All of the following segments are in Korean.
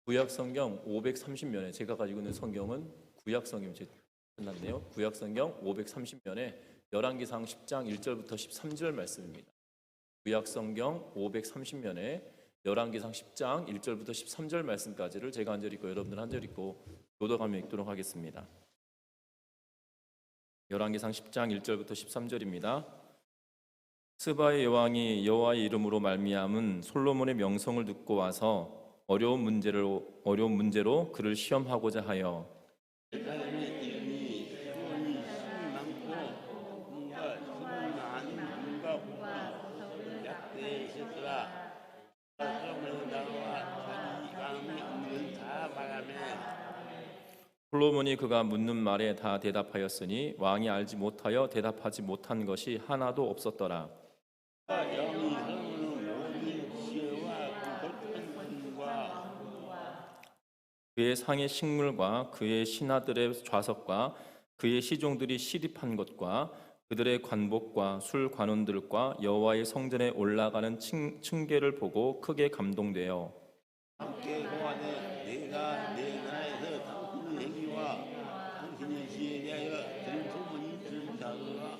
구약 성경 530면에 제가 가지고 있는 성경은 구약 성경 끝났네요. 구약 성경 530면에 열왕기상 10장 1절부터 13절 말씀입니다. 구약 성경 530면에 열왕기상 10장 1절부터 13절 말씀까지를 제가 한 절 읽고 여러분들 한 절 읽고 교독하며 읽도록 하겠습니다. 열왕기상 10장 1절부터 13절입니다. 스바의 여왕이 여호와의 이름으로 말미암은 솔로몬의 명성을 듣고 와서 어려운 문제로 그를 시험하고자 하여 사람의 이름이 소원이 힘이 많고 뭔가 힘이 많은 누가 약대에 있었더라. 사람을 나와 자기 마음에 있는 다 말하며 솔로몬이 그가 묻는 말에 다 대답하였으니 왕이 알지 못하여 대답하지 못한 것이 하나도 없었더라. 영이 사람은 모든 지혜와 거룩한 분과 그의 상의 식물과 그의 신하들의 좌석과 그의 시종들이 시립한 것과 그들의 관복과 술 관원들과 여호와의 성전에 올라가는 층계를 보고 크게 감동되어 함께 고하되 내가 내 나라에서 당신의 행위와 당신의 지혜에 대하여 들은 소문이 들리사오라.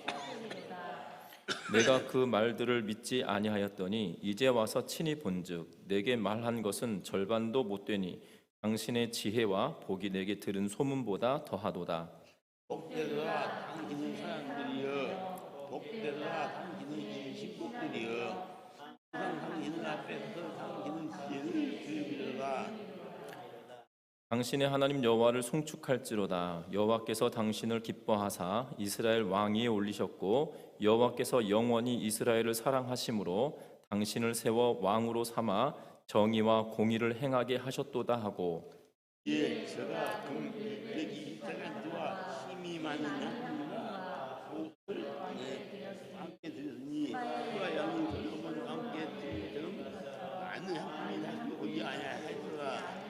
내가 그 말들을 믿지 아니하였더니 이제 와서 친히 본즉 내게 말한 것은 절반도 못되니 당신의 지혜와 복이 내게 들은 소문보다 더하도다. 복되도다 당신의 사람들이여, 복되도다 당신의 식구들이여, 항상 당신 앞에서 당신의 지혜를 들으리로다. 당신의 하나님 여호와를 송축할지로다. 여호와께서 당신을 기뻐하사 이스라엘 왕위에 올리셨고 여호와께서 영원히 이스라엘을 사랑하심으로 당신을 세워 왕으로 삼아 정의와 공의를 행하게 하셨도다 하고 예, 저가 금백이 talent와 힘이 많은 양분과 옷을 함께 들으니 그와 양이 솔로몬 함께 들으처럼 많은 향품이 다시 오지 아니하였더라.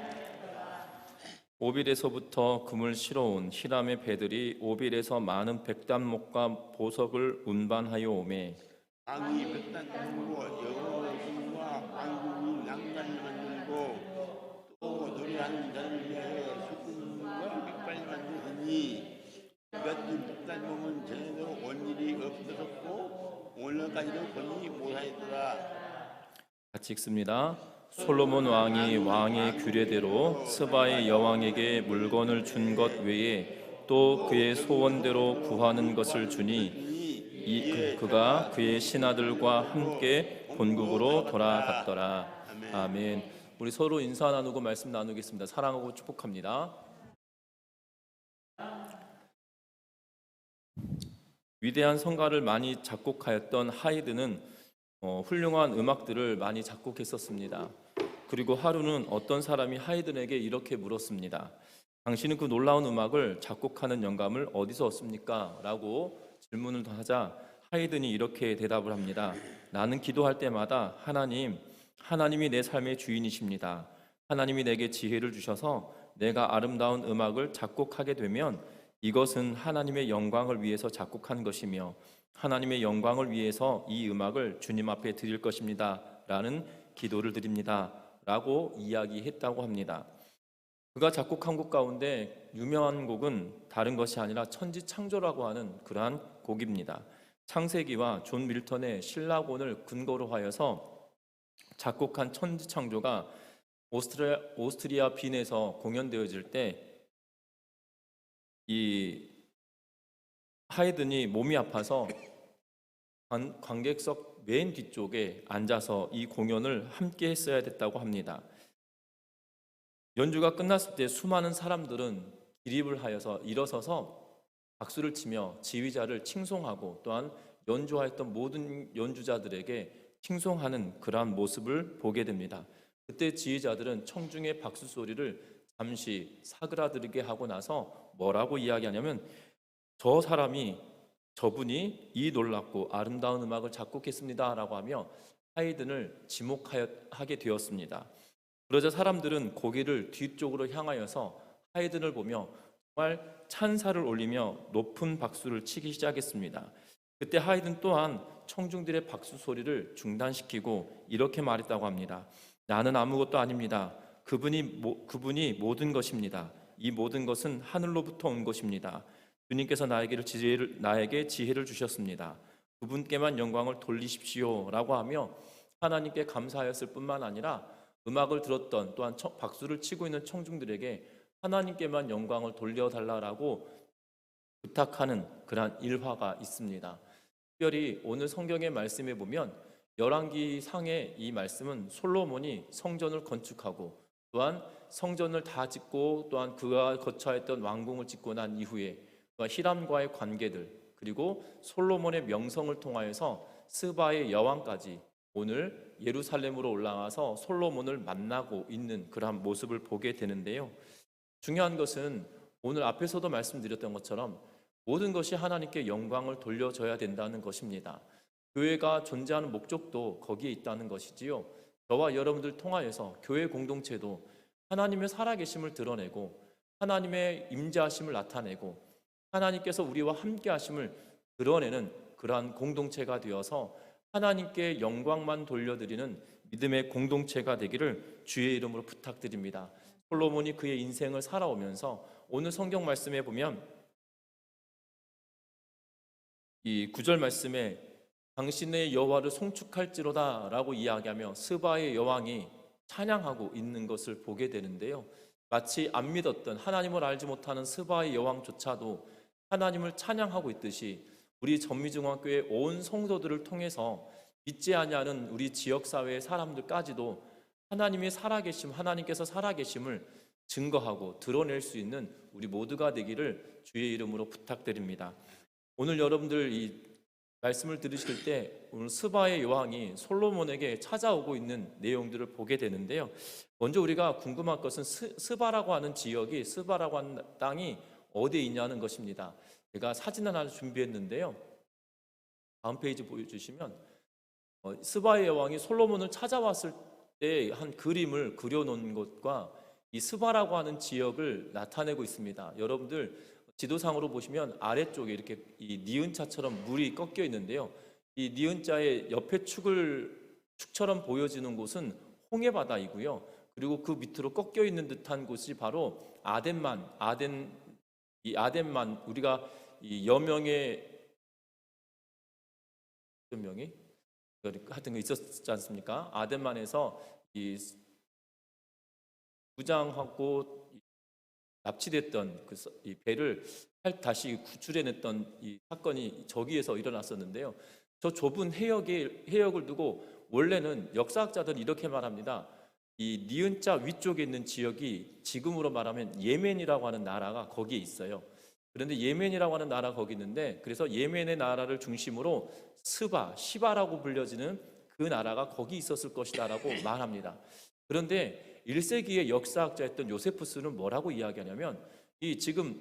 오빌에서부터 금을 실어온 히람의 배들이 오빌에서 많은 백단목과 보석을 운반하여 오매 왕이 백단으로 여호와와 왕국이 난간을 만들고 또 노래하는 자를 위하여 수금과 깃발을 만들었으니 같은 백단목은 전에도 온 일이 없었고 오늘까지도 본이 못하였더라. 같이 읽습니다. 솔로몬 왕이 왕의 규례대로 스바의 여왕에게 물건을 준 것 외에 또 그의 소원대로 구하는 것을 주니 그가 그의 신하들과 함께 본국으로 돌아갔더라. 아멘. 우리 서로 인사 나누고 말씀 나누겠습니다. 사랑하고 축복합니다. 위대한 성가를 많이 작곡하였던 하이드는 훌륭한 음악들을 많이 작곡했었습니다. 그리고 하루는 어떤 사람이 하이든에게 이렇게 물었습니다. 당신은 그 놀라운 음악을 작곡하는 영감을 어디서 얻습니까? 라고 질문을 하자 하이든이 이렇게 대답을 합니다. 나는 기도할 때마다 하나님이 내 삶의 주인이십니다. 하나님이 내게 지혜를 주셔서 내가 아름다운 음악을 작곡하게 되면 이것은 하나님의 영광을 위해서 작곡한 것이며 하나님의 영광을 위해서 이 음악을 주님 앞에 드릴 것입니다. 라는 기도를 드립니다. 라고 이야기했다고 합니다. 그가 작곡한 곡 가운데 유명한 곡은 다른 것이 아니라 천지창조라고 하는 그러한 곡입니다. 창세기와 존 밀턴의 신라곤을 근거로 하여서 작곡한 천지창조가 오스트리아 빈에서 공연되어질 때 이 하이든이 몸이 아파서 관객석 맨 뒤쪽에 앉아서 이 공연을 함께 했어야 됐다고 합니다. 연주가 끝났을 때 수많은 사람들은 기립을 하여서 일어서서 박수를 치며 지휘자를 칭송하고 또한 연주하였던 모든 연주자들에게 칭송하는 그러한 모습을 보게 됩니다. 그때 지휘자들은 청중의 박수 소리를 잠시 사그라들게 하고 나서 뭐라고 이야기하냐면 저분이 이 놀랍고 아름다운 음악을 작곡했습니다 라고 하며 하이든을 지목하게 되었습니다. 그러자 사람들은 고개를 뒤쪽으로 향하여서 하이든을 보며 정말 찬사를 올리며 높은 박수를 치기 시작했습니다. 그때 하이든 또한 청중들의 박수 소리를 중단시키고 이렇게 말했다고 합니다. 나는 아무것도 아닙니다. 그분이 모든 것입니다. 이 모든 것은 하늘로부터 온 것입니다. 주님께서 나에게 지혜를 주셨습니다. 그분께만 영광을 돌리십시오라고 하며 하나님께 감사하였을 뿐만 아니라 음악을 들었던 또한 박수를 치고 있는 청중들에게 하나님께만 영광을 돌려달라고 부탁하는 그러한 일화가 있습니다. 특별히 오늘 성경의 말씀에 보면 열왕기 상의 이 말씀은 솔로몬이 성전을 건축하고 또한 성전을 다 짓고 또한 그가 거처했던 왕궁을 짓고 난 이후에 히람과의 관계들 그리고 솔로몬의 명성을 통하여서 스바의 여왕까지 오늘 예루살렘으로 올라가서 솔로몬을 만나고 있는 그러한 모습을 보게 되는데요. 중요한 것은 오늘 앞에서도 말씀드렸던 것처럼 모든 것이 하나님께 영광을 돌려줘야 된다는 것입니다. 교회가 존재하는 목적도 거기에 있다는 것이지요. 저와 여러분들 통하여서 교회 공동체도 하나님의 살아계심을 드러내고 하나님의 임재하심을 나타내고 하나님께서 우리와 함께하심을 드러내는 그러한 공동체가 되어서 하나님께 영광만 돌려드리는 믿음의 공동체가 되기를 주의 이름으로 부탁드립니다. 솔로몬이 그의 인생을 살아오면서 오늘 성경 말씀에 보면 이 9절 말씀에 당신의 여호와를 송축할지로다 라고 이야기하며 스바의 여왕이 찬양하고 있는 것을 보게 되는데요. 마치 안 믿었던 하나님을 알지 못하는 스바의 여왕조차도 하나님을 찬양하고 있듯이 우리 전미중앙교회 온 성도들을 통해서 믿지 아니하는 우리 지역사회의 사람들까지도 하나님의 살아계심, 하나님께서 살아계심을 증거하고 드러낼 수 있는 우리 모두가 되기를 주의 이름으로 부탁드립니다. 오늘 여러분들 이 말씀을 들으실 때 오늘 스바의 여왕이 솔로몬에게 찾아오고 있는 내용들을 보게 되는데요. 먼저 우리가 궁금한 것은 스바라고 하는 지역이, 스바라고 하는 땅이 어디에 있냐는 것입니다. 제가 사진을 하나 준비했는데요. 다음 페이지 보여주시면 스바의 여왕이 솔로몬을 찾아왔을 때 한 그림을 그려놓은 것과 이 스바라고 하는 지역을 나타내고 있습니다. 여러분들 지도상으로 보시면 아래쪽에 이렇게 이 니은자처럼 물이 꺾여 있는데요. 이 니은자의 옆에 축처럼 보여지는 곳은 홍해바다이고요. 그리고 그 밑으로 꺾여 있는 듯한 곳이 바로 아덴만 우리가 이 여명의 명이 하여튼 있었지 않습니까? 아덴만에서 이 부장하고 납치됐던 이 배를 다시 구출해냈던 이 사건이 저기에서 일어났었는데요. 저 좁은 해역을 두고 원래는 역사학자들은 이렇게 말합니다. 이 니은자 위쪽에 있는 지역이 지금으로 말하면 예멘이라고 하는 나라가 거기에 있어요. 그런데 예멘이라고 하는 나라가 거기 있는데 그래서 예멘의 나라를 중심으로 시바라고 불려지는 그 나라가 거기 있었을 것이다라고 말합니다. 그런데 1세기의 역사학자였던 요세푸스는 뭐라고 이야기하냐면 지금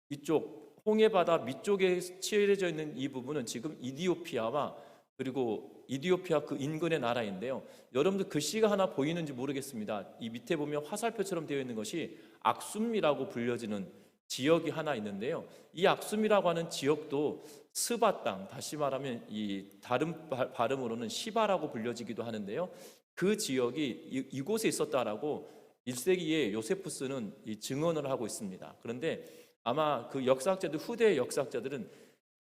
이쪽 홍해바다 밑쪽에 치열해져 있는 이 부분은 지금 이디오피아와 그리고 이디오피아 그 인근의 나라인데요. 여러분들 글씨가 하나 보이는지 모르겠습니다. 이 밑에 보면 화살표처럼 되어 있는 것이 악숨이라고 불려지는 지역이 하나 있는데요. 이 악숨이라고 하는 지역도 스바 땅, 다시 말하면 이 다른 발음으로는 시바라고 불려지기도 하는데요. 그 지역이 이곳에 있었다라고 1세기에 요세푸스는 증언을 하고 있습니다. 그런데 아마 그 후대 역사학자들은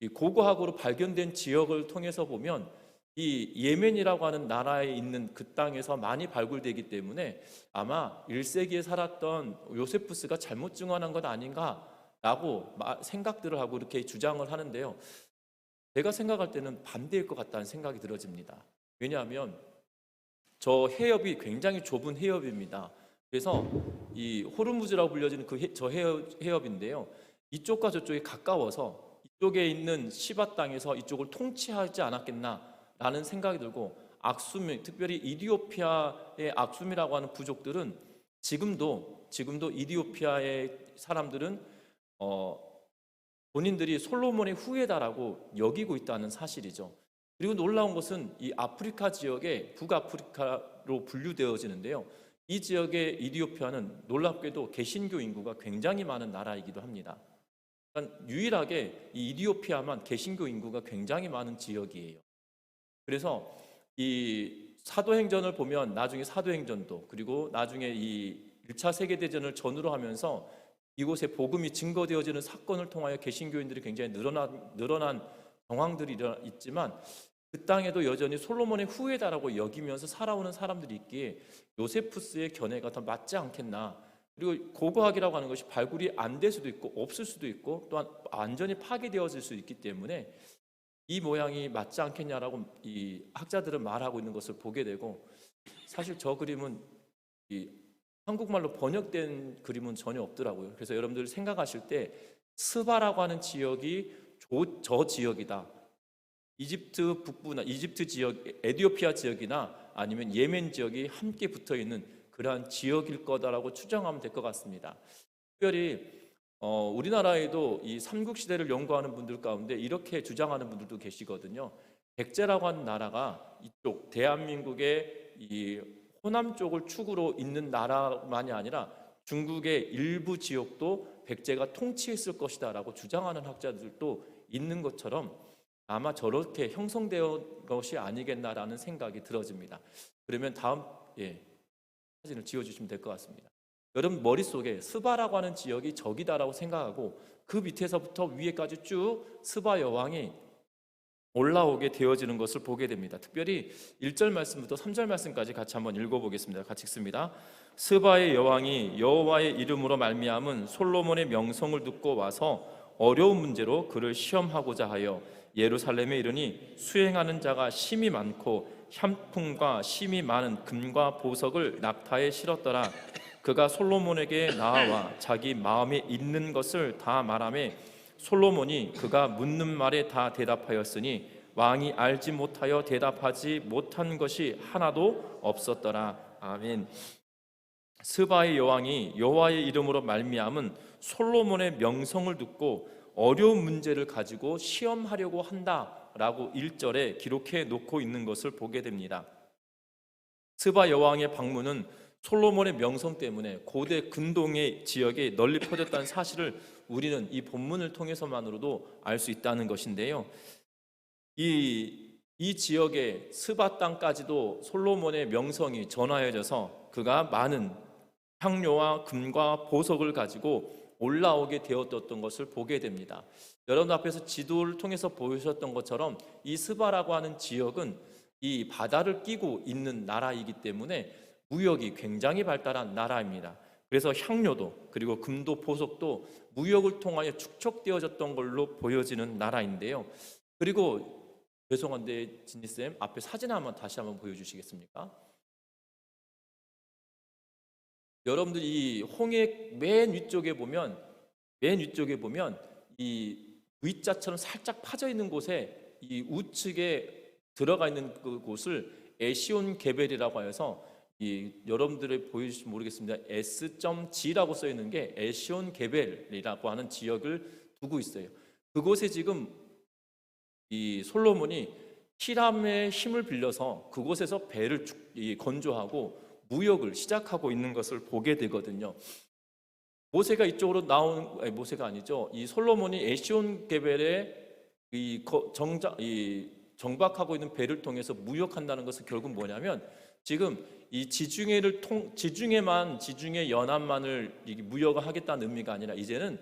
이 고고학으로 발견된 지역을 통해서 보면 이 예멘이라고 하는 나라에 있는 그 땅에서 많이 발굴되기 때문에 아마 1세기에 살았던 요세푸스가 잘못 증언한 것 아닌가라고 생각들을 하고 이렇게 주장을 하는데요. 제가 생각할 때는 반대일 것 같다는 생각이 들어집니다. 왜냐하면 저 해협이 굉장히 좁은 해협입니다. 그래서 이 호르무즈라고 불려지는 저 해협인데요. 이쪽과 저쪽이 가까워서 이쪽에 있는 시바 땅에서 이쪽을 통치하지 않았겠나라는 생각이 들고 특별히 이디오피아의 악숨이라고 하는 부족들은 지금도 이디오피아의 사람들은 본인들이 솔로몬의 후예다라고 여기고 있다는 사실이죠. 그리고 놀라운 것은 이 아프리카 지역에 북아프리카로 분류되어지는데요. 이 지역의 이디오피아는 놀랍게도 개신교 인구가 굉장히 많은 나라이기도 합니다. 그러니까 유일하게 이 이디오피아만 개신교 인구가 굉장히 많은 지역이에요. 그래서 이 사도행전을 보면 나중에 사도행전도 그리고 나중에 이 1차 세계대전을 전후로 하면서 이곳에 복음이 증거되어지는 사건을 통하여 개신교인들이 굉장히 늘어난 정황들이 있지만 그 땅에도 여전히 솔로몬의 후예다라고 여기면서 살아오는 사람들이 있기에 요세푸스의 견해가 더 맞지 않겠나. 그리고 고고학이라고 하는 것이 발굴이 안 될 수도 있고 없을 수도 있고 또한 완전히 파괴되어질 수 있기 때문에 이 모양이 맞지 않겠냐라고 이 학자들은 말하고 있는 것을 보게 되고, 사실 저 그림은 이 한국말로 번역된 그림은 전혀 없더라고요. 그래서 여러분들 생각하실 때 스바라고 하는 지역이 저 지역이다, 이집트 북부나 이집트 지역, 에티오피아 지역이나 아니면 예멘 지역이 함께 붙어 있는 그러한 지역일 거다라고 추정하면 될 것 같습니다. 특별히 우리나라에도 이 삼국시대를 연구하는 분들 가운데 이렇게 주장하는 분들도 계시거든요. 백제라고 하는 나라가 이쪽 대한민국의 이 호남 쪽을 축으로 있는 나라만이 아니라 중국의 일부 지역도 백제가 통치했을 것이다 라고 주장하는 학자들도 있는 것처럼 아마 저렇게 형성된 것이 아니겠나라는 생각이 들어집니다. 그러면 다음 사진을 지어주시면 될 것 같습니다. 여러분 머릿속에 스바라고 하는 지역이 저기다라고 생각하고 그 밑에서부터 위에까지 쭉 스바 여왕이 올라오게 되어지는 것을 보게 됩니다. 특별히 1절 말씀부터 3절 말씀까지 같이 한번 읽어보겠습니다. 같이 읽습니다. 스바의 여왕이 여호와의 이름으로 말미암은 솔로몬의 명성을 듣고 와서 어려운 문제로 그를 시험하고자 하여 예루살렘에 이르니 수행하는 자가 심이 많고 향품과 심이 많은 금과 보석을 낙타에 실었더라. 그가 솔로몬에게 나아와 자기 마음에 있는 것을 다 말하매 솔로몬이 그가 묻는 말에 다 대답하였으니 왕이 알지 못하여 대답하지 못한 것이 하나도 없었더라. 아멘. 스바의 여왕이 여호와의 이름으로 말미암은 솔로몬의 명성을 듣고 어려운 문제를 가지고 시험하려고 한다라고 1절에 기록해 놓고 있는 것을 보게 됩니다. 스바 여왕의 방문은 솔로몬의 명성 때문에 고대 근동의 지역에 널리 퍼졌다는 사실을 우리는 이 본문을 통해서만으로도 알 수 있다는 것인데요. 이 지역의 스바 땅까지도 솔로몬의 명성이 전하여져서 그가 많은 향료와 금과 보석을 가지고 올라오게 되었던 것을 보게 됩니다. 여러분 앞에서 지도를 통해서 보여주셨던 것처럼 이 스바라고 하는 지역은 이 바다를 끼고 있는 나라이기 때문에 무역이 굉장히 발달한 나라입니다. 그래서 향료도 그리고 금도 보석도 무역을 통하여 축적되어졌던 걸로 보여지는 나라인데요. 그리고 죄송한데 진희쌤 앞에 사진 다시 한번 보여주시겠습니까? 여러분들 이 홍해 맨 위쪽에 보면 이 V자처럼 살짝 파져 있는 곳에 이 우측에 들어가 있는 그곳을 에시온 게벨이라고 해서 여러분들이 보이실지 모르겠습니다. S.G라고 써 있는 게 에시온 게벨이라고 하는 지역을 두고 있어요. 그곳에 지금 이 솔로몬이 히람의 힘을 빌려서 그곳에서 배를 건조하고 무역을 시작하고 있는 것을 보게 되거든요. 모세가 이쪽으로 모세가 아니죠. 이 솔로몬이 에시온 게벨에 정박하고 있는 배를 통해서 무역한다는 것은 결국 뭐냐면 지금 이 지중해 연안만을 무역을 하겠다는 의미가 아니라 이제는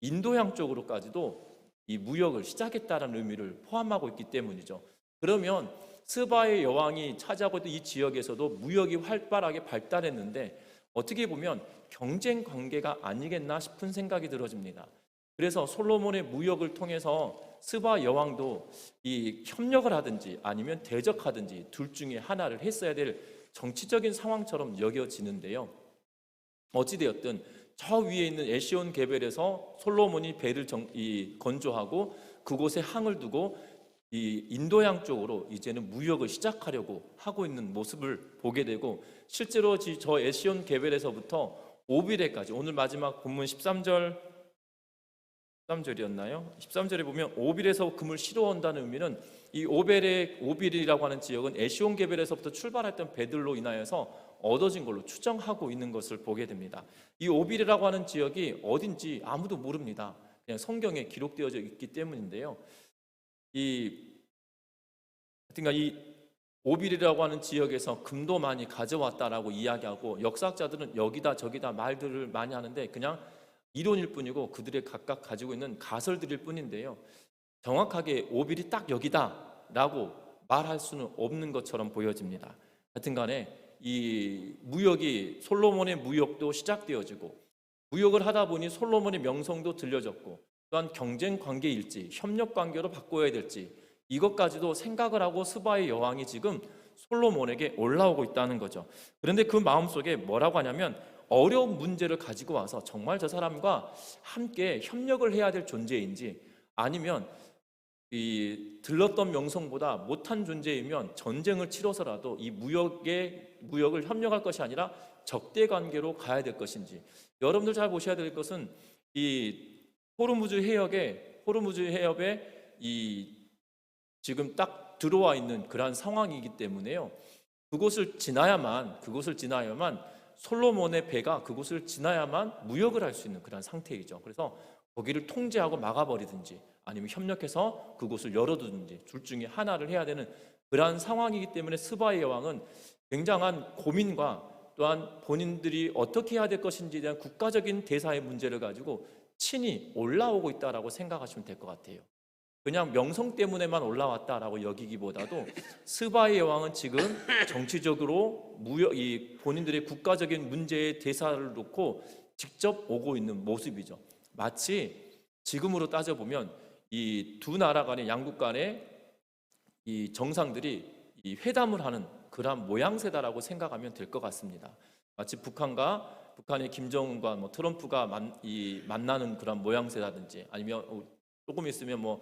인도양 쪽으로까지도 이 무역을 시작했다는 의미를 포함하고 있기 때문이죠. 그러면 스바의 여왕이 차지하고 있던 이 지역에서도 무역이 활발하게 발달했는데 어떻게 보면 경쟁 관계가 아니겠나 싶은 생각이 들어집니다. 그래서 솔로몬의 무역을 통해서 스바 여왕도 이 협력을 하든지 아니면 대적하든지 둘 중에 하나를 했어야 될 정치적인 상황처럼 여겨지는데요. 어찌되었든 저 위에 있는 에시온 게벨에서 솔로몬이 배를 건조하고 그곳에 항을 두고 이 인도양 쪽으로 이제는 무역을 시작하려고 하고 있는 모습을 보게 되고, 실제로 저 에시온 게벨에서부터 오빌에까지, 오늘 마지막 본문 13절이었나요? 13절에 보면 오빌에서 금을 실어온다는 의미는 이 오빌이라고 하는 지역은 에시온 게벨에서부터 출발했던 배들로 인하여서 얻어진 걸로 추정하고 있는 것을 보게 됩니다. 이 오빌이라고 하는 지역이 어딘지 아무도 모릅니다. 그냥 성경에 기록되어져 있기 때문인데요. 오빌이라고 하는 지역에서 금도 많이 가져왔다라고 이야기하고, 역사학자들은 여기다 저기다 말들을 많이 하는데 그냥 이론일 뿐이고 그들의 각각 가지고 있는 가설들일 뿐인데요, 정확하게 오빌이 딱 여기다라고 말할 수는 없는 것처럼 보여집니다. 하여튼 간에 이 무역이, 솔로몬의 무역도 시작되어지고, 무역을 하다 보니 솔로몬의 명성도 들려졌고, 또한 경쟁 관계일지 협력 관계로 바꿔야 될지 이것까지도 생각을 하고 스바의 여왕이 지금 솔로몬에게 올라오고 있다는 거죠. 그런데 그 마음속에 뭐라고 하냐면, 어려운 문제를 가지고 와서 정말 저 사람과 함께 협력을 해야 될 존재인지, 아니면 이 들렀던 명성보다 못한 존재이면 전쟁을 치러서라도 이 무역을 협력할 것이 아니라 적대 관계로 가야 될 것인지, 여러분들 잘 보셔야 될 것은 이 호르무즈 해협에 이 지금 딱 들어와 있는 그러한 상황이기 때문에요, 그곳을 지나야만 솔로몬의 배가 그곳을 지나야만 무역을 할 수 있는 그런 상태이죠. 그래서 거기를 통제하고 막아버리든지 아니면 협력해서 그곳을 열어두든지 둘 중에 하나를 해야 되는 그러한 상황이기 때문에 스바의 여왕은 굉장한 고민과, 또한 본인들이 어떻게 해야 될 것인지에 대한 국가적인 대사의 문제를 가지고 친히 올라오고 있다라고 생각하시면 될 것 같아요. 그냥 명성 때문에만 올라왔다라고 여기기보다도 스바의 여왕은 지금 정치적으로 이 본인들의 국가적인 문제의 대사를 놓고 직접 오고 있는 모습이죠. 마치 지금으로 따져보면 이 두 나라 간의, 양국 간의 이 정상들이 이 회담을 하는 그러한 모양새다라고 생각하면 될 것 같습니다. 마치 북한의 김정은과 트럼프가 만나는 그런 모양새라든지, 아니면 조금 있으면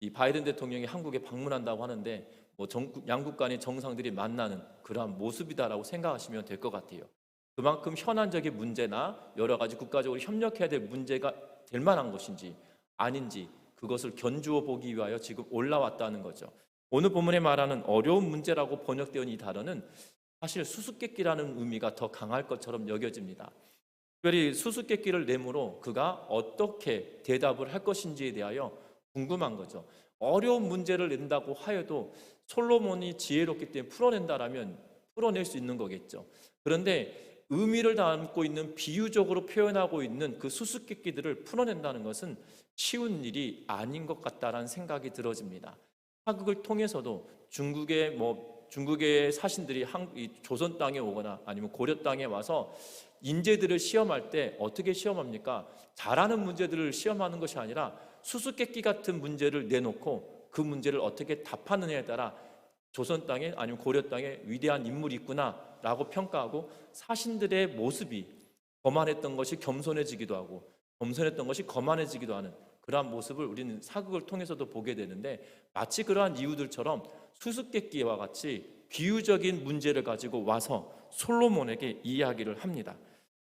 이 바이든 대통령이 한국에 방문한다고 하는데 양국 간의 정상들이 만나는 그러한 모습이다라고 생각하시면 될 것 같아요. 그만큼 현안적인 문제나 여러 가지 국가적으로 협력해야 될 문제가 될 만한 것인지 아닌지, 그것을 견주어 보기 위하여 지금 올라왔다는 거죠. 오늘 본문에 말하는 어려운 문제라고 번역되어 있는 이 단어는 사실 수수께끼라는 의미가 더 강할 것처럼 여겨집니다. 특별히 수수께끼를 내므로 그가 어떻게 대답을 할 것인지에 대하여 궁금한 거죠. 어려운 문제를 낸다고 하여도 솔로몬이 지혜롭기 때문에 풀어낸다라면 풀어낼 수 있는 거겠죠. 그런데 의미를 담고 있는, 비유적으로 표현하고 있는 그 수수께끼들을 풀어낸다는 것은 쉬운 일이 아닌 것 같다라는 생각이 들어집니다. 사극을 통해서도 중국의 사신들이 조선 땅에 오거나 아니면 고려 땅에 와서 인재들을 시험할 때 어떻게 시험합니까? 잘하는 문제들을 시험하는 것이 아니라 수수께끼 같은 문제를 내놓고 그 문제를 어떻게 답하느냐에 따라 조선 땅에 아니면 고려 땅에 위대한 인물이 있구나라고 평가하고, 사신들의 모습이 거만했던 것이 겸손해지기도 하고 겸손했던 것이 거만해지기도 하는 그러한 모습을 우리는 사극을 통해서도 보게 되는데, 마치 그러한 이유들처럼 수수께끼와 같이 비유적인 문제를 가지고 와서 솔로몬에게 이야기를 합니다.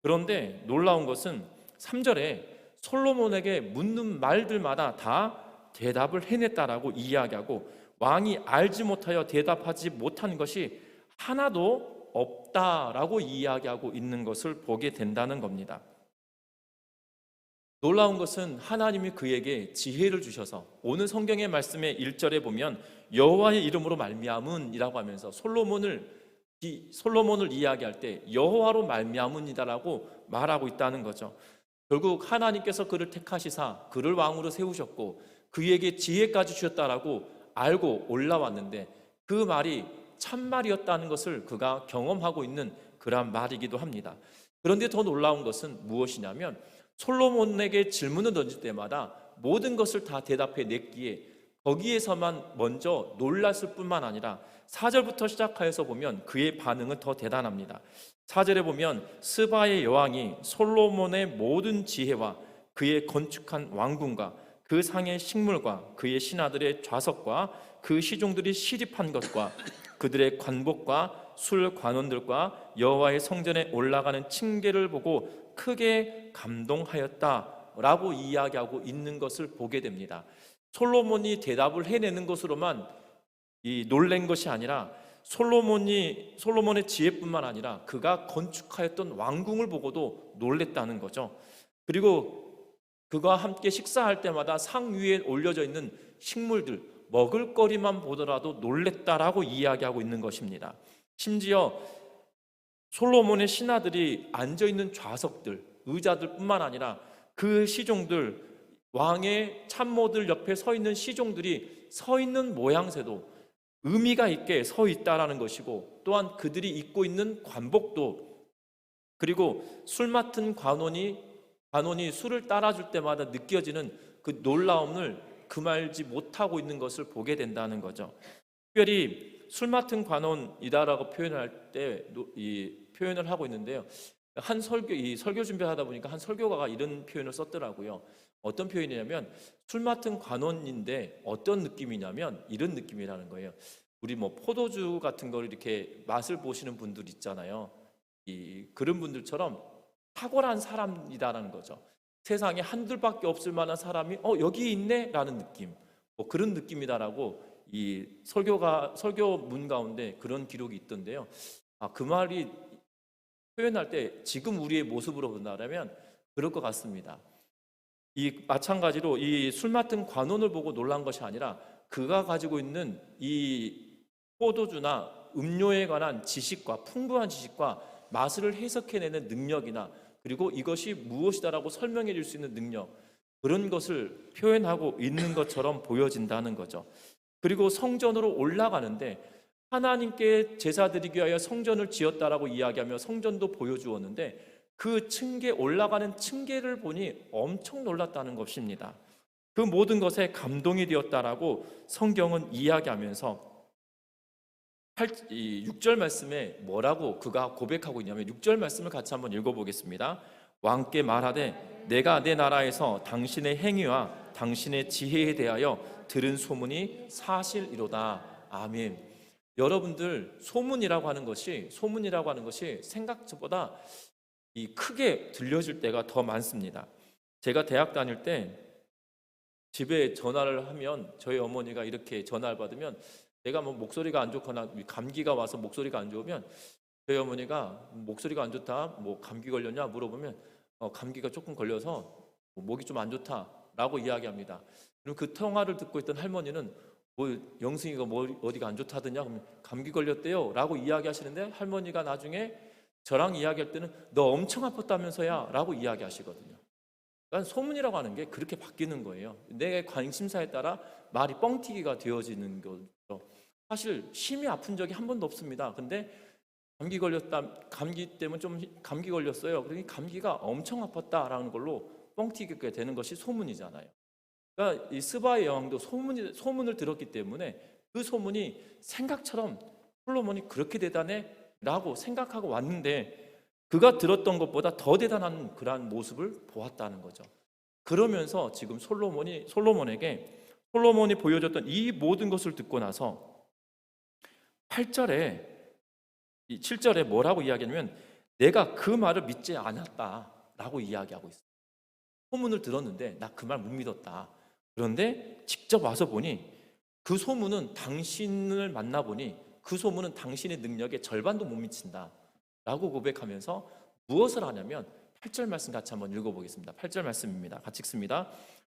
그런데 놀라운 것은 3절에 솔로몬에게 묻는 말들마다 다 대답을 해냈다라고 이야기하고, 왕이 알지 못하여 대답하지 못한 것이 하나도 없다라고 이야기하고 있는 것을 보게 된다는 겁니다. 놀라운 것은 하나님이 그에게 지혜를 주셔서, 오늘 성경의 말씀의 1절에 보면 여호와의 이름으로 말미암은이라고 하면서 솔로몬을 이야기할 때 여호와로 말미암은이다라고 말하고 있다는 거죠. 결국 하나님께서 그를 택하시사 그를 왕으로 세우셨고 그에게 지혜까지 주셨다라고 알고 올라왔는데, 그 말이 참말이었다는 것을 그가 경험하고 있는 그러한 말이기도 합니다. 그런데 더 놀라운 것은 무엇이냐면, 솔로몬에게 질문을 던질 때마다 모든 것을 다 대답해 냈기에 거기에서만 먼저 놀랐을 뿐만 아니라 4절부터 시작하여서 보면 그의 반응은 더 대단합니다. 4절에 보면 스바의 여왕이 솔로몬의 모든 지혜와 그의 건축한 왕궁과 그 상의 식물과 그의 신하들의 좌석과 그 시종들이 시립한 것과 그들의 관복과 술 관원들과 여호와의 성전에 올라가는 층계를 보고 크게 감동하였다라고 이야기하고 있는 것을 보게 됩니다. 솔로몬이 대답을 해내는 것으로만 놀란 것이 아니라 솔로몬의 지혜뿐만 아니라 그가 건축하였던 왕궁을 보고도 놀랬다는 거죠. 그리고 그가 함께 식사할 때마다 상 위에 올려져 있는 식물들, 먹을거리만 보더라도 놀랬다라고 이야기하고 있는 것입니다. 심지어 솔로몬의 신하들이 앉아있는 좌석들, 의자들 뿐만 아니라 그 시종들, 왕의 참모들 옆에 서 있는 시종들이 서 있는 모양새도 의미가 있게 서 있다라는 것이고, 또한 그들이 입고 있는 관복도, 그리고 술 맡은 관원이 술을 따라줄 때마다 느껴지는 그 놀라움을 금알지 못하고 있는 것을 보게 된다는 거죠. 특별히 술 맡은 관원이다라고 표현할 때 이 표현을 하고 있는데요. 이 설교 준비하다 보니까 한 설교가가 이런 표현을 썼더라고요. 어떤 표현이냐면, 술 맡은 관원인데 어떤 느낌이냐면 이런 느낌이라는 거예요. 우리 뭐 포도주 같은 걸 이렇게 맛을 보시는 분들 있잖아요. 그런 분들처럼 탁월한 사람이다라는 거죠. 세상에 한둘밖에 없을 만한 사람이 여기 있네 라는 느낌, 뭐 그런 느낌이다라고 이 설교문 가운데 그런 기록이 있던데요. 그 말이 표현할 때 지금 우리의 모습으로 본다면 그럴 것 같습니다. 마찬가지로 이 술 맡은 관원을 보고 놀란 것이 아니라 그가 가지고 있는 이 포도주나 음료에 관한 지식과 풍부한 지식과 맛을 해석해내는 능력이나, 그리고 이것이 무엇이다라고 설명해 줄 수 있는 능력, 그런 것을 표현하고 있는 것처럼 보여진다는 거죠. 그리고 성전으로 올라가는데 하나님께 제사 드리기 위하여 성전을 지었다라고 이야기하며 성전도 보여주었는데, 그 층계, 올라가는 층계를 보니 엄청 놀랐다는 것입니다. 그 모든 것에 감동이 되었다라고 성경은 이야기하면서 6절 말씀에 뭐라고 그가 고백하고 있냐면, 6절 말씀을 같이 한번 읽어보겠습니다. 왕께 말하되 내가 내 나라에서 당신의 행위와 당신의 지혜에 대하여 들은 소문이 사실이로다. 아멘. 여러분들, 소문이라고 하는 것이 생각보다 크게 들려질 때가 더 많습니다. 제가 대학 다닐 때 집에 전화를 하면 저희 어머니가 이렇게 전화를 받으면, 내가 뭐 목소리가 안 좋거나 감기가 와서 목소리가 안 좋으면 저희 어머니가 목소리가 안 좋다, 뭐 감기 걸렸냐 물어보면 감기가 조금 걸려서 목이 좀 안 좋다라고 이야기합니다. 그리고 그 통화를 듣고 있던 할머니는 영승이가 어디가 안 좋다더냐, 그러면 감기 걸렸대요 라고 이야기하시는데, 할머니가 나중에 저랑 이야기할 때는 너 엄청 아팠다면서야 라고 이야기하시거든요. 그러니까 소문이라고 하는 게 그렇게 바뀌는 거예요. 내 관심사에 따라 말이 뻥튀기가 되어지는 거죠. 사실 심히 아픈 적이 한 번도 없습니다. 근데 감기 때문에 좀 감기 걸렸어요. 그러니까 감기가 엄청 아팠다라는 걸로 뻥튀기게 되는 것이 소문이잖아요. 그러니까 이 스바의 여왕도 소문을 들었기 때문에 그 소문이 생각처럼 솔로몬이 그렇게 대단해라고 생각하고 왔는데, 그가 들었던 것보다 더 대단한 그러한 모습을 보았다는 거죠. 그러면서 지금 솔로몬이 보여줬던 이 모든 것을 듣고 나서 7절에 뭐라고 이야기하냐면, 내가 그 말을 믿지 않았다라고 이야기하고 있어요. 소문을 들었는데 나 그 말 못 믿었다. 그런데 직접 와서 보니 그 소문은, 당신을 만나보니 그 소문은 당신의 능력의 절반도 못 미친다 라고 고백하면서 무엇을 하냐면, 8절 말씀 같이 한번 읽어보겠습니다. 8절 말씀입니다. 같이 읽습니다.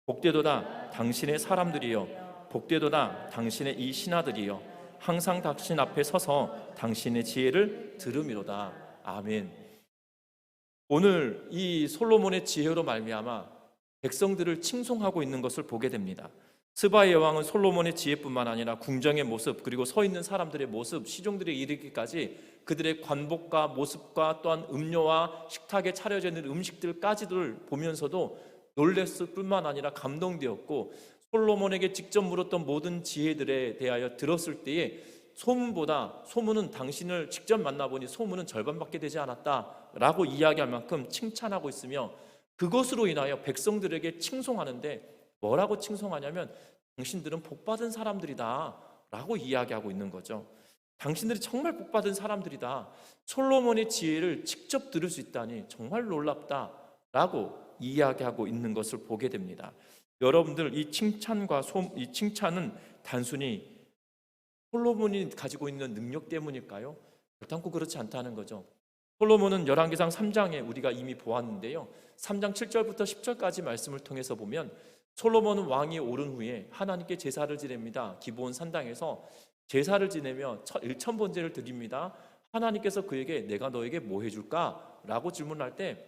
복되도다 당신의 사람들이여, 복되도다 당신의 이 신하들이여, 항상 당신 앞에 서서 당신의 지혜를 들음이로다. 아멘. 오늘 이 솔로몬의 지혜로 말미암아 백성들을 칭송하고 있는 것을 보게 됩니다. 스바의 여왕은 솔로몬의 지혜뿐만 아니라 궁정의 모습, 그리고 서 있는 사람들의 모습, 시종들에 이르기까지 그들의 관복과 모습과 또한 음료와 식탁에 차려져 있는 음식들까지를 보면서도 놀랬을 뿐만 아니라 감동되었고, 솔로몬에게 직접 물었던 모든 지혜들에 대하여 들었을 때에 소문은 당신을 직접 만나보니 소문은 절반밖에 되지 않았다라고 이야기할 만큼 칭찬하고 있으며, 그것으로 인하여 백성들에게 칭송하는데 뭐라고 칭송하냐면, 당신들은 복받은 사람들이다 라고 이야기하고 있는 거죠. 당신들이 정말 복받은 사람들이다, 솔로몬의 지혜를 직접 들을 수 있다니 정말 놀랍다 라고 이야기하고 있는 것을 보게 됩니다. 여러분들, 이 칭찬은 단순히 솔로몬이 가지고 있는 능력 때문일까요? 결단코 그렇지 않다는 거죠. 솔로몬은 열왕기상 3장에 우리가 이미 보았는데요, 3장 7절부터 10절까지 말씀을 통해서 보면 솔로몬은 왕이 오른 후에 하나님께 제사를 지냅니다. 기브온 산당에서 제사를 지내며 일천번제를 드립니다. 하나님께서 그에게 내가 너에게 뭐 해줄까? 라고 질문할 때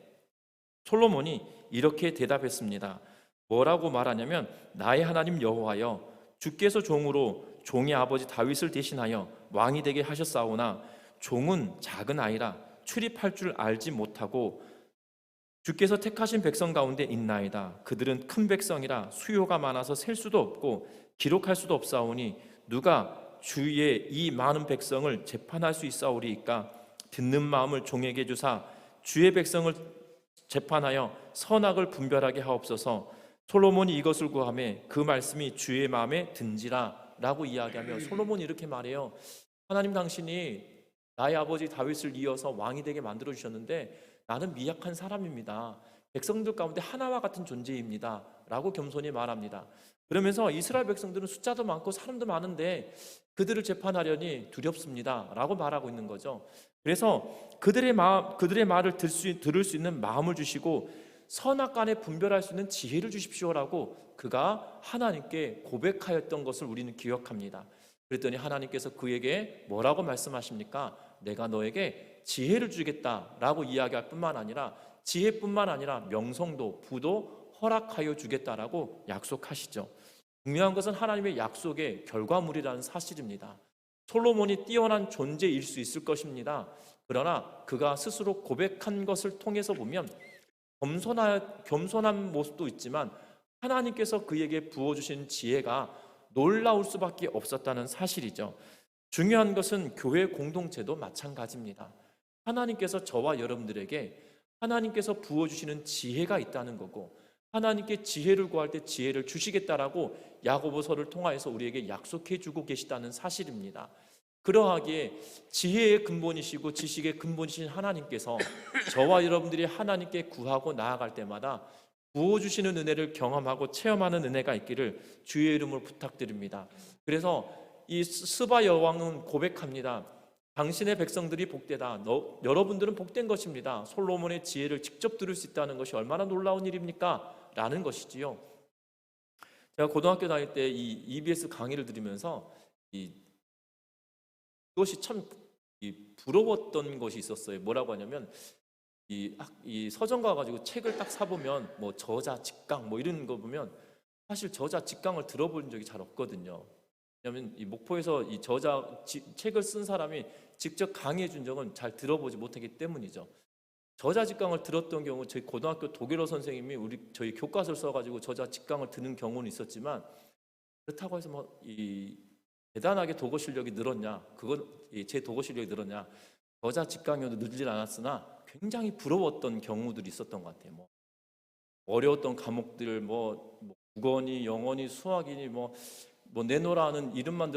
솔로몬이 이렇게 대답했습니다. 뭐라고 말하냐면 나의 하나님 여호와여, 주께서 종으로 종의 아버지 다윗을 대신하여 왕이 되게 하셨사오나 종은 작은 아이라 출입할 줄 알지 못하고 주께서 택하신 백성 가운데 있나이다. 그들은 큰 백성이라 수요가 많아서 셀 수도 없고 기록할 수도 없사오니 누가 주의 이 많은 백성을 재판할 수 있사오리이까? 듣는 마음을 종에게 주사 주의 백성을 재판하여 선악을 분별하게 하옵소서. 솔로몬이 이것을 구하매 그 말씀이 주의 마음에 든지라 라고 이야기하며 솔로몬이 이렇게 말해요. 하나님, 당신이 나의 아버지 다윗을 이어서 왕이 되게 만들어 주셨는데 나는 미약한 사람입니다. 백성들 가운데 하나와 같은 존재입니다 라고 겸손히 말합니다. 그러면서 이스라엘 백성들은 숫자도 많고 사람도 많은데 그들을 재판하려니 두렵습니다 라고 말하고 있는 거죠. 그래서 그들의 말을 들을 수 있는 마음을 주시고 선악간에 분별할 수 있는 지혜를 주십시오라고 그가 하나님께 고백하였던 것을 우리는 기억합니다. 그랬더니 하나님께서 그에게 뭐라고 말씀하십니까? 내가 너에게 지혜를 주겠다라고 이야기할 뿐만 아니라 지혜뿐만 아니라 명성도 부도 허락하여 주겠다라고 약속하시죠. 중요한 것은 하나님의 약속의 결과물이라는 사실입니다. 솔로몬이 뛰어난 존재일 수 있을 것입니다. 그러나 그가 스스로 고백한 것을 통해서 보면 겸손한 모습도 있지만 하나님께서 그에게 부어주신 지혜가 놀라울 수밖에 없었다는 사실이죠. 중요한 것은 교회 공동체도 마찬가지입니다. 하나님께서 저와 여러분들에게 하나님께서 부어주시는 지혜가 있다는 거고 하나님께 지혜를 구할 때 지혜를 주시겠다라고 야고보서를 통하여서 우리에게 약속해 주고 계시다는 사실입니다. 그러하기에 지혜의 근본이시고 지식의 근본이신 하나님께서 저와 여러분들이 하나님께 구하고 나아갈 때마다 부어주시는 은혜를 경험하고 체험하는 은혜가 있기를 주의 이름으로 부탁드립니다. 그래서 이 스바 여왕은 고백합니다. 당신의 백성들이 복되다. 여러분들은 복된 것입니다. 솔로몬의 지혜를 직접 들을 수 있다는 것이 얼마나 놀라운 일입니까? 라는 것이지요. 제가 고등학교 다닐 때 이 EBS 강의를 들으면서 그것이 참 부러웠던 것이 있었어요. 뭐라고 하냐면 이 서점 가가지고 책을 딱 사보면 뭐 저자 직강 뭐 이런 거 보면 사실 저자 직강을 들어본 적이 잘 없거든요. 왜냐하면 이 목포에서 이 책을 쓴 사람이 직접 강의해 준 적은 잘 들어보지 못하기 때문이죠. 저자 직강을 들었던 경우 저희 고등학교 독일어 선생님이 저희 교과서를 써가지고 저자 직강을 듣는 경우는 있었지만 그렇다고 해서 뭐 대단하게 독어 실력이 늘었냐? 그건 제 독어 실력이 늘었냐? 저자 직강에도 늘질 않았으나 굉장히 부러웠던 경우들이 있었던 것 같아요. 뭐 어려웠던 과목들, 뭐 국어니 영어니 수학이니 뭐 내노라는 이름만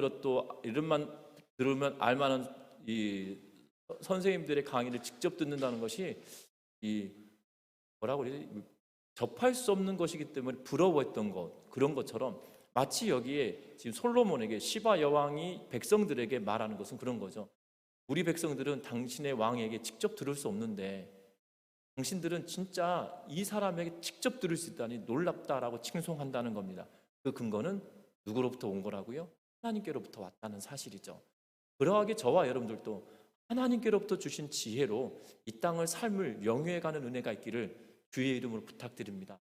들으면 알만한 이 선생님들의 강의를 직접 듣는다는 것이 뭐라고 그러지? 접할 수 없는 것이기 때문에 부러워했던 것, 그런 것처럼 마치 여기에 지금 솔로몬에게 시바 여왕이 백성들에게 말하는 것은 그런 거죠. 우리 백성들은 당신의 왕에게 직접 들을 수 없는데 당신들은 진짜 이 사람에게 직접 들을 수 있다니 놀랍다라고 칭송한다는 겁니다. 그 근거는 누구로부터 온 거라고요? 하나님께로부터 왔다는 사실이죠. 그러하게 저와 여러분들도 하나님께로부터 주신 지혜로 이 땅을 삶을 영위해가는 은혜가 있기를 주의 이름으로 부탁드립니다.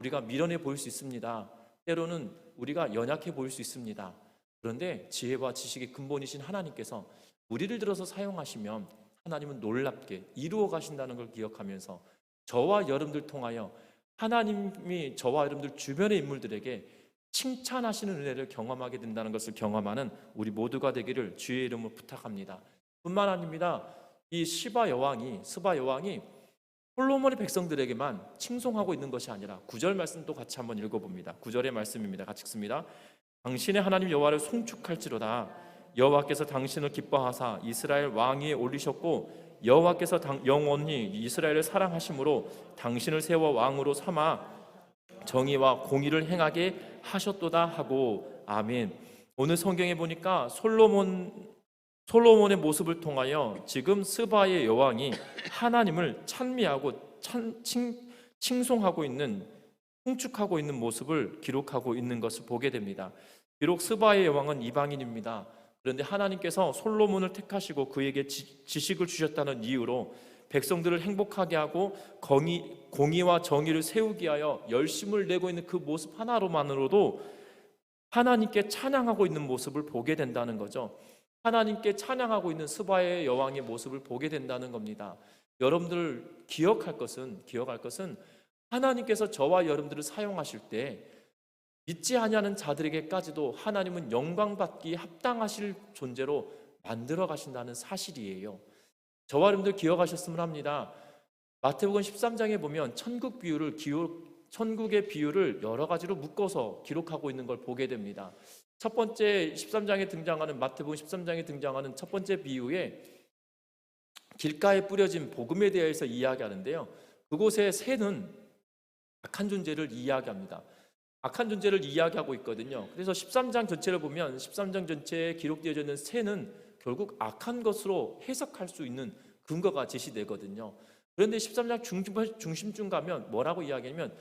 우리가 미련해 보일 수 있습니다. 때로는 우리가 연약해 보일 수 있습니다. 그런데 지혜와 지식의 근본이신 하나님께서 우리를 들어서 사용하시면 하나님은 놀랍게 이루어 가신다는 걸 기억하면서 저와 여러분들 통하여 하나님이 저와 여러분들 주변의 인물들에게 칭찬하시는 은혜를 경험하게 된다는 것을 경험하는 우리 모두가 되기를 주의 이름으로 부탁합니다. 뿐만 아닙니다. 이 스바 여왕이 솔로몬의 백성들에게만 칭송하고 있는 것이 아니라 9절 말씀도 같이 한번 읽어봅니다. 9절의 말씀입니다. 같이 읽습니다. 당신의 하나님 여호와를 송축할지로다. 여호와께서 당신을 기뻐하사 이스라엘 왕위에 올리셨고 여호와께서 영원히 이스라엘을 사랑하심으로 당신을 세워 왕으로 삼아 정의와 공의를 행하게 하셨도다 하고 아멘. 오늘 성경에 보니까 솔로몬의 모습을 통하여 지금 스바의 여왕이 하나님을 찬미하고 칭송하고 있는 송축하고 있는 모습을 기록하고 있는 것을 보게 됩니다. 비록 스바의 여왕은 이방인입니다. 그런데 하나님께서 솔로몬을 택하시고 그에게 지식을 주셨다는 이유로 백성들을 행복하게 하고 공의와 정의를 세우기 위하여 열심을 내고 있는 그 모습 하나로만으로도 하나님께 찬양하고 있는 모습을 보게 된다는 거죠. 하나님께 찬양하고 있는 스바의 여왕의 모습을 보게 된다는 겁니다. 여러분들 기억할 것은 하나님께서 저와 여러분들을 사용하실 때 믿지 아니하는 자들에게까지도 하나님은 영광받기 합당하실 존재로 만들어 가신다는 사실이에요. 저와 여러분들 기억하셨으면 합니다. 마태복음 13장에 보면 천국의 비유를 여러 가지로 묶어서 기록하고 있는 걸 보게 됩니다. 첫 번째 13장에 등장하는 마태복음 13장에 등장하는 첫 번째 비유에 길가에 뿌려진 복음에 대해서 이야기하는데요. 그곳의 새는 악한 존재를 이야기합니다. 악한 존재를 이야기하고 있거든요. 그래서 13장 전체를 보면 13장 전체에 기록되어져 있는 새는 결국 악한 것으로 해석할 수 있는 근거가 제시되거든요. 그런데 13장 중심쯤 가면 뭐라고 이야기하냐면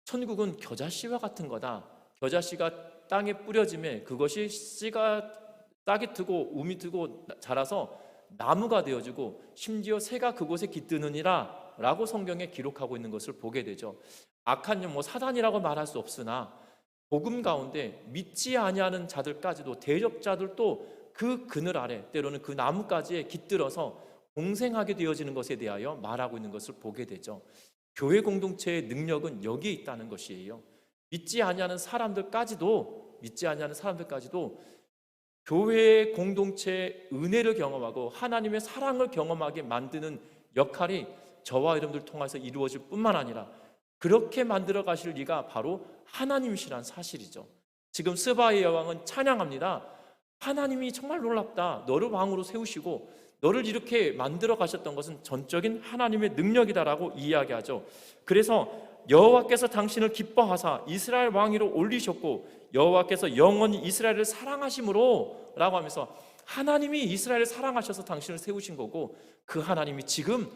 천국은 겨자씨와 같은 거다. 겨자씨가 땅에 뿌려짐에 그것이 씨가 싹이 트고 우미 트고 자라서 나무가 되어지고 심지어 새가 그곳에 깃드느니라 라고 성경에 기록하고 있는 것을 보게 되죠. 악한 영, 사단이라고 말할 수 없으나 복음 가운데 믿지 아니하는 자들까지도 대적자들도 그 그늘 아래 때로는 그 나무가지에 깃들어서 공생하게 되어지는 것에 대하여 말하고 있는 것을 보게 되죠. 교회 공동체의 능력은 여기에 있다는 것이에요. 믿지 아니하는 사람들까지도 교회의 공동체의 은혜를 경험하고 하나님의 사랑을 경험하게 만드는 역할이 저와 여러분들 통해서 이루어질 뿐만 아니라 그렇게 만들어 가실 리가 바로 하나님이시란 사실이죠. 지금 스바의 여왕은 찬양합니다. 하나님이 정말 놀랍다. 너를 왕으로 세우시고 너를 이렇게 만들어 가셨던 것은 전적인 하나님의 능력이다라고 이야기하죠. 그래서 여호와께서 당신을 기뻐하사 이스라엘 왕위로 올리셨고 여호와께서 영원히 이스라엘을 사랑하심으로 라고 하면서 하나님이 이스라엘을 사랑하셔서 당신을 세우신 거고 그 하나님이 지금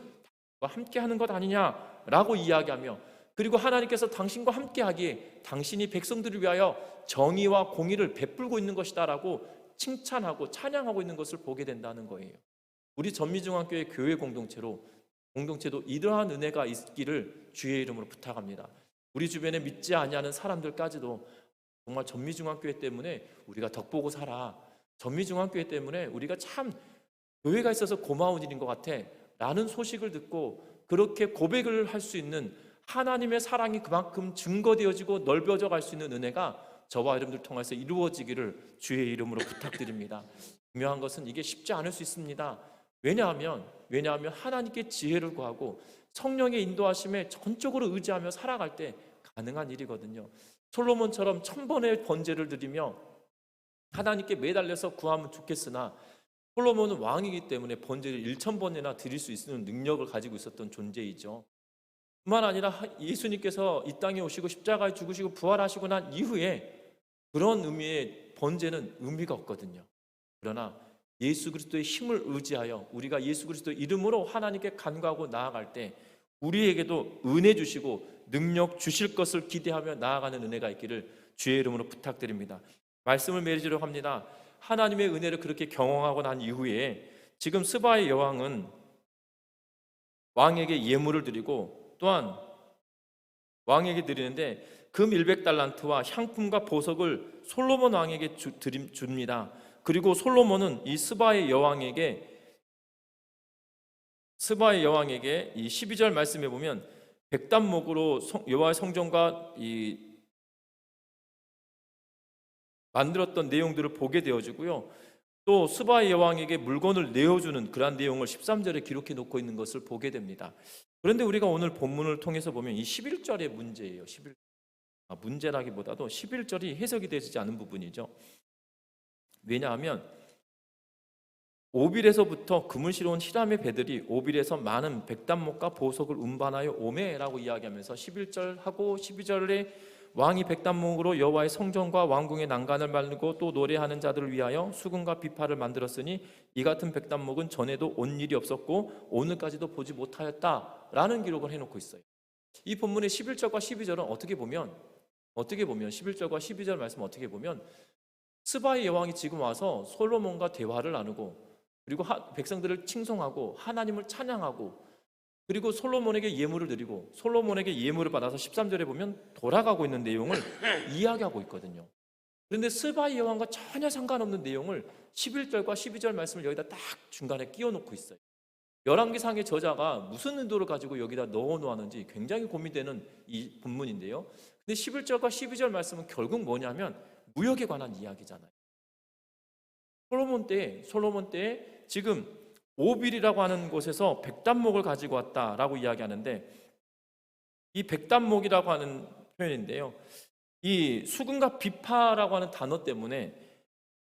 함께 하는 것 아니냐라고 이야기하며 그리고 하나님께서 당신과 함께 하기에 당신이 백성들을 위하여 정의와 공의를 베풀고 있는 것이다라고 칭찬하고 찬양하고 있는 것을 보게 된다는 거예요. 우리 전미중앙교회 교회 공동체도 이러한 은혜가 있기를 주의 이름으로 부탁합니다. 우리 주변에 믿지 아니하는 사람들까지도 정말 전미중앙교회 때문에 우리가 덕보고 살아. 전미중앙교회 때문에 우리가 참 교회가 있어서 고마운 일인 것 같아 라는 소식을 듣고 그렇게 고백을 할 수 있는 하나님의 사랑이 그만큼 증거되어지고 넓어져 갈 수 있는 은혜가 저와 여러분들 통해서 이루어지기를 주의 이름으로 부탁드립니다. 중요한 것은 이게 쉽지 않을 수 있습니다. 왜냐하면 하나님께 지혜를 구하고 성령의 인도하심에 전적으로 의지하며 살아갈 때 가능한 일이거든요. 솔로몬처럼 1000번의 번제를 드리며 하나님께 매달려서 구하면 좋겠으나 솔로몬은 왕이기 때문에 번제를 1000번이나 드릴 수 있는 능력을 가지고 있었던 존재이죠. 뿐만 아니라 예수님께서 이 땅에 오시고 십자가에 죽으시고 부활하시고 난 이후에 그런 의미의 번제는 의미가 없거든요. 그러나 예수 그리스도의 힘을 의지하여 우리가 예수 그리스도의 이름으로 하나님께 간구하고 나아갈 때 우리에게도 은혜 주시고 능력 주실 것을 기대하며 나아가는 은혜가 있기를 주의 이름으로 부탁드립니다. 말씀을 맺으려고 합니다. 하나님의 은혜를 그렇게 경험하고 난 이후에 지금 스바의 여왕은 왕에게 예물을 드리고 또한 왕에게 드리는데 금 100달란트와 향품과 보석을 솔로몬 왕에게 줍니다. 그리고 솔로몬은 이 스바의 여왕에게 이 12절 말씀에 보면 백단목으로 여호와의 성전과 이 만들었던 내용들을 보게 되어지고요. 또 스바의 여왕에게 물건을 내어주는 그러한 내용을 13절에 기록해 놓고 있는 것을 보게 됩니다. 그런데 우리가 오늘 본문을 통해서 보면 이 11절의 문제예요. 문제라기보다도 11절이 해석이 되지 않은 부분이죠. 왜냐하면 오빌에서부터 금을 실어온 히람의 배들이 오빌에서 많은 백단목과 보석을 운반하여 오매라고 이야기하면서 11절하고 12절에 왕이 백단목으로 여호와의 성전과 왕궁의 난간을 만들고 또 노래하는 자들을 위하여 수금과 비파를 만들었으니 이 같은 백단목은 전에도 온 일이 없었고 오늘까지도 보지 못하였다라는 기록을 해놓고 있어요. 이 본문의 11절과 12절은 어떻게 보면 11절과 12절 말씀 어떻게 보면 스바의 여왕이 지금 와서 솔로몬과 대화를 나누고 그리고 백성들을 칭송하고 하나님을 찬양하고 그리고 솔로몬에게 예물을 드리고 솔로몬에게 예물을 받아서 13절에 보면 돌아가고 있는 내용을 이야기하고 있거든요. 그런데 스바의 여왕과 전혀 상관없는 내용을 11절과 12절 말씀을 여기다 딱 중간에 끼워 놓고 있어요. 열왕기상의 저자가 무슨 의도를 가지고 여기다 넣어 놓았는지 굉장히 고민되는 이 본문인데요. 근데 11절과 12절 말씀은 결국 뭐냐면 무역에 관한 이야기잖아요. 솔로몬 때에 지금 오빌이라고 하는 곳에서 백단목을 가지고 왔다라고 이야기하는데 이 백단목이라고 하는 표현인데요. 이 수금과 비파라고 하는 단어 때문에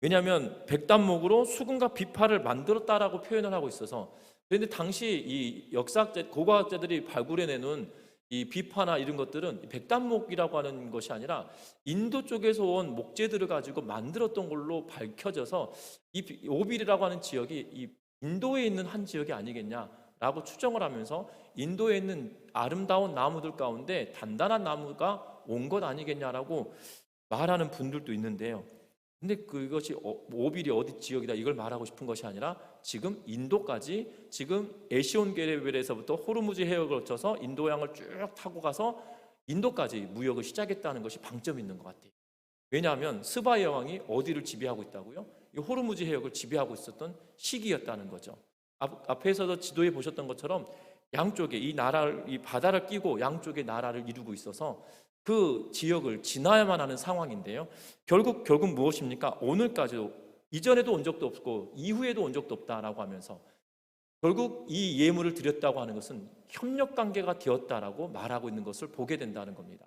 왜냐하면 백단목으로 수금과 비파를 만들었다라고 표현을 하고 있어서 그런데 당시 이 역사학자, 고고학자들이 발굴해내는 이 비파나 이런 것들은 백단목이라고 하는 것이 아니라 인도 쪽에서 온 목재들을 가지고 만들었던 걸로 밝혀져서 이 오빌이라고 하는 지역이 이 인도에 있는 한 지역이 아니겠냐라고 추정을 하면서 인도에 있는 아름다운 나무들 가운데 단단한 나무가 온 것 아니겠냐라고 말하는 분들도 있는데요. 근데 그것이 오빌이 어디 지역이다 이걸 말하고 싶은 것이 아니라 지금 인도까지 지금 에시온게레벨에서부터 호르무즈 해역을 거쳐서 인도양을 쭉 타고 가서 인도까지 무역을 시작했다는 것이 방점이 있는 것 같아요. 왜냐하면 스바 여왕이 어디를 지배하고 있다고요? 이 호르무즈 해역을 지배하고 있었던 시기였다는 거죠. 앞에서도 지도에 보셨던 것처럼 양쪽에 이 바다를 끼고 양쪽에 나라를 이루고 있어서 그 지역을 지나야만 하는 상황인데요. 결국 무엇입니까? 오늘까지도 이전에도 온 적도 없고 이후에도 온 적도 없다라고 하면서 결국 이 예물을 드렸다고 하는 것은 협력 관계가 되었다라고 말하고 있는 것을 보게 된다는 겁니다.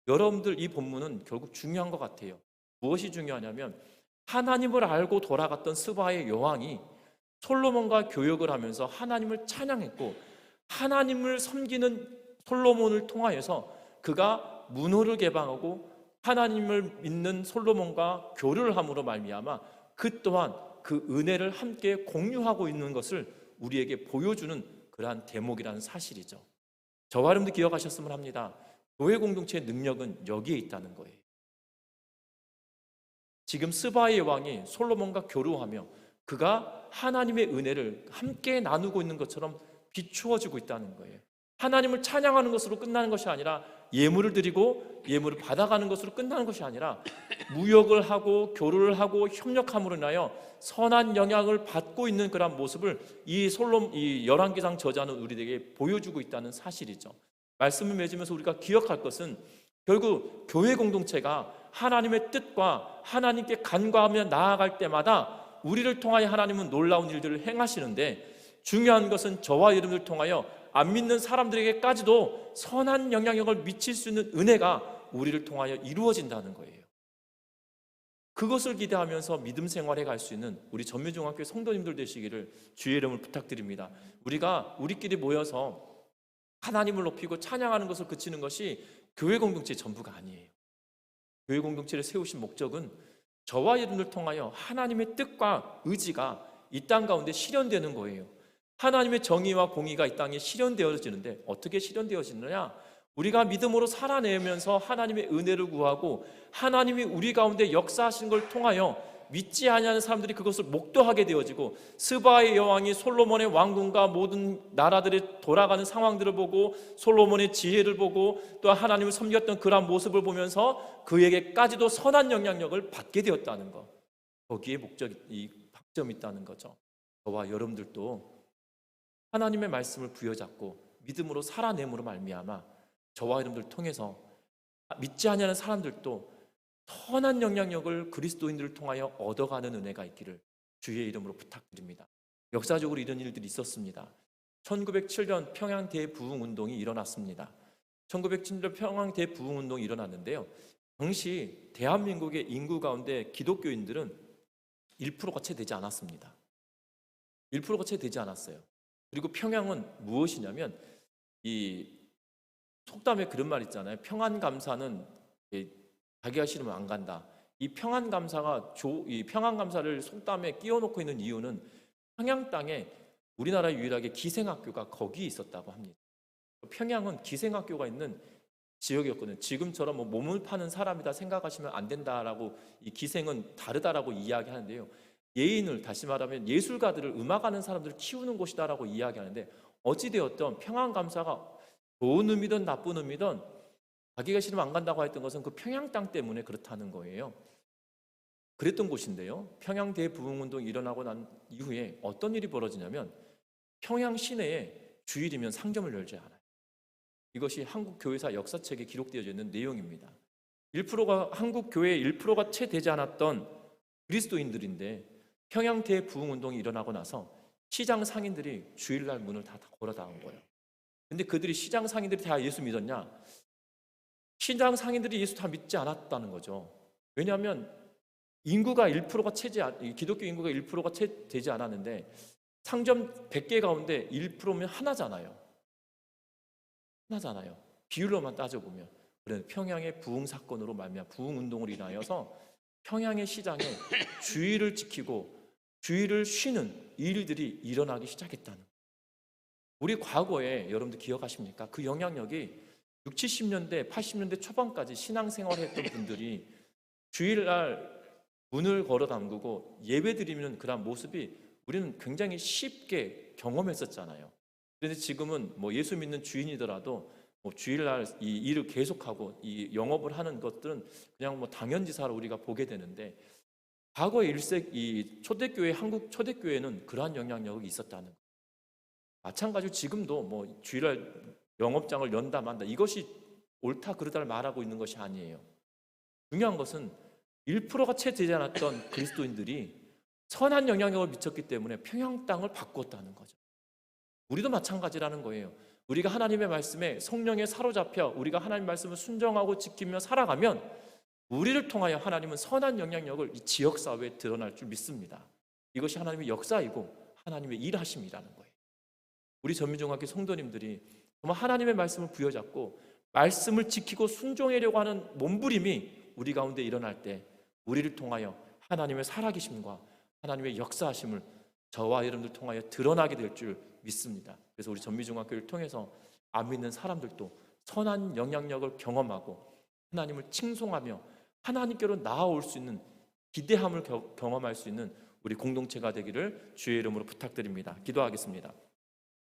여러분들 이 본문은 결국 중요한 것 같아요. 무엇이 중요하냐면 하나님을 알고 돌아갔던 스바의 여왕이 솔로몬과 교역을 하면서 하나님을 찬양했고 하나님을 섬기는 솔로몬을 통하여서 그가 문호를 개방하고 하나님을 믿는 솔로몬과 교류를 함으로 말미암아 그 또한 그 은혜를 함께 공유하고 있는 것을 우리에게 보여주는 그러한 대목이라는 사실이죠. 저와 여러분도 기억하셨으면 합니다. 교회 공동체의 능력은 여기에 있다는 거예요. 지금 스바의 왕이 솔로몬과 교류하며 그가 하나님의 은혜를 함께 나누고 있는 것처럼 비추어지고 있다는 거예요. 하나님을 찬양하는 것으로 끝나는 것이 아니라 예물을 드리고 예물을 받아가는 것으로 끝나는 것이 아니라 무역을 하고 교류를 하고 협력함으로 인하여 선한 영향을 받고 있는 그런 모습을 이 열왕기상 저자는 우리에게 보여주고 있다는 사실이죠. 말씀을 맺으면서 우리가 기억할 것은 결국 교회 공동체가 하나님의 뜻과 하나님께 간과하며 나아갈 때마다 우리를 통하여 하나님은 놀라운 일들을 행하시는데 중요한 것은 저와 여러분을 통하여 안 믿는 사람들에게까지도 선한 영향력을 미칠 수 있는 은혜가 우리를 통하여 이루어진다는 거예요. 그것을 기대하면서 믿음 생활에 갈 수 있는 우리 전묘중학교 성도님들 되시기를 주의 이름으로 부탁드립니다. 우리끼리 모여서 하나님을 높이고 찬양하는 것을 그치는 것이 교회 공동체의 전부가 아니에요. 교회 공동체를 세우신 목적은 저와 여러분을 통하여 하나님의 뜻과 의지가 이 땅 가운데 실현되는 거예요. 하나님의 정의와 공의가 이 땅에 실현되어지는데 어떻게 실현되어지느냐? 우리가 믿음으로 살아내면서 하나님의 은혜를 구하고 하나님이 우리 가운데 역사하신 걸 통하여 믿지 아니하는 사람들이 그것을 목도하게 되어지고 스바의 여왕이 솔로몬의 왕궁과 모든 나라들이 돌아가는 상황들을 보고 솔로몬의 지혜를 보고 또 하나님을 섬겼던 그러한 모습을 보면서 그에게까지도 선한 영향력을 받게 되었다는 것, 거기에 이 박점이 있다는 거죠. 저와 여러분들도 하나님의 말씀을 부여잡고 믿음으로 살아냄으로 말미암아 저와 여러분들 통해서 믿지 아니하는 사람들도 선한 영향력을 그리스도인들을 통하여 얻어가는 은혜가 있기를 주의 이름으로 부탁드립니다. 역사적으로 이런 일들이 있었습니다. 1907년 평양 대부흥운동이 일어났습니다. 1907년 평양 대부흥운동이 일어났는데요. 당시 대한민국의 인구 가운데 기독교인들은 1%가 채 되지 않았습니다. 1%가 채 되지 않았어요. 그리고 평양은 무엇이냐면 이 속담에 그런 말 있잖아요. 평안감사는 자기가 싫으면 안 간다. 이 평안감사를 속담에 끼워놓고 있는 이유는 평양 땅에 우리나라 유일하게 기생학교가 거기에 있었다고 합니다. 평양은 기생학교가 있는 지역이었거든요. 지금처럼 뭐 몸을 파는 사람이다 생각하시면 안 된다라고, 이 기생은 다르다라고 이야기하는데요. 예인을, 다시 말하면 예술가들을, 음악하는 사람들을 키우는 곳이다라고 이야기하는데, 어찌되었던 평안감사가 좋은 의미든 나쁜 의미든 가기가 싫으면 안 간다고 했던 것은 그 평양 땅 때문에 그렇다는 거예요. 그랬던 곳인데요. 평양 대부흥운동이 일어나고 난 이후에 어떤 일이 벌어지냐면, 평양 시내에 주일이면 상점을 열지 않아요. 이것이 한국 교회사 역사책에 기록되어져 있는 내용입니다. 1%가, 한국 교회의 1%가 채 되지 않았던 그리스도인들인데, 평양 대부흥운동이 일어나고 나서 시장 상인들이 주일날 문을 다 걸어 닫은 거예요. 근데 그들이, 시장 상인들이 다 예수 믿었냐? 시장 상인들이 예수 다 믿지 않았다는 거죠. 왜냐하면 인구가 1%가 채지, 기독교 인구가 1%가 채 되지 않았는데, 상점 100개 가운데 1%면 하나잖아요. 비율로만 따져보면. 그래서 평양의 부흥 사건으로 말미암아, 부흥 운동으로 인하여서 평양의 시장에 주일을 지키고 주일을 쉬는 일들이 일어나기 시작했다는 거예요. 우리 과거에 여러분들 기억하십니까? 그 영향력이 60, 70년대, 80년대 초반까지 신앙생활을 했던 분들이 주일날 문을 걸어 잠그고 예배드리는 그런 모습이 우리는 굉장히 쉽게 경험했었잖아요. 그런데 지금은 뭐 예수 믿는 주인이더라도 뭐 주일날 이 일을 계속하고 이 영업을 하는 것들은 그냥 뭐 당연지사로 우리가 보게 되는데, 과거 이 초대교회, 한국 초대교회는 그러한 영향력이 있었다는 거예요. 마찬가지로 지금도 뭐 주일날 영업장을 연다 만다, 이것이 옳다 그르다를 말하고 있는 것이 아니에요. 중요한 것은 1%가 채 되지 않았던 그리스도인들이 선한 영향력을 미쳤기 때문에 평양 땅을 바꾸었다는 거죠. 우리도 마찬가지라는 거예요. 우리가 하나님의 말씀에 성령에 사로잡혀 우리가 하나님 말씀을 순종하고 지키며 살아가면 우리를 통하여 하나님은 선한 영향력을 이 지역사회에 드러날 줄 믿습니다. 이것이 하나님의 역사이고 하나님의 일하심이라는 거예요. 우리 전민중학교 성도님들이 정말 하나님의 말씀을 부여잡고 말씀을 지키고 순종하려고 하는 몸부림이 우리 가운데 일어날 때 우리를 통하여 하나님의 살아계심과 하나님의 역사하심을 저와 여러분들 통하여 드러나게 될 줄 믿습니다. 그래서 우리 전미중학교를 통해서 안 믿는 사람들도 선한 영향력을 경험하고 하나님을 칭송하며 하나님께로 나아올 수 있는 기대함을 경험할 수 있는 우리 공동체가 되기를 주의 이름으로 부탁드립니다. 기도하겠습니다.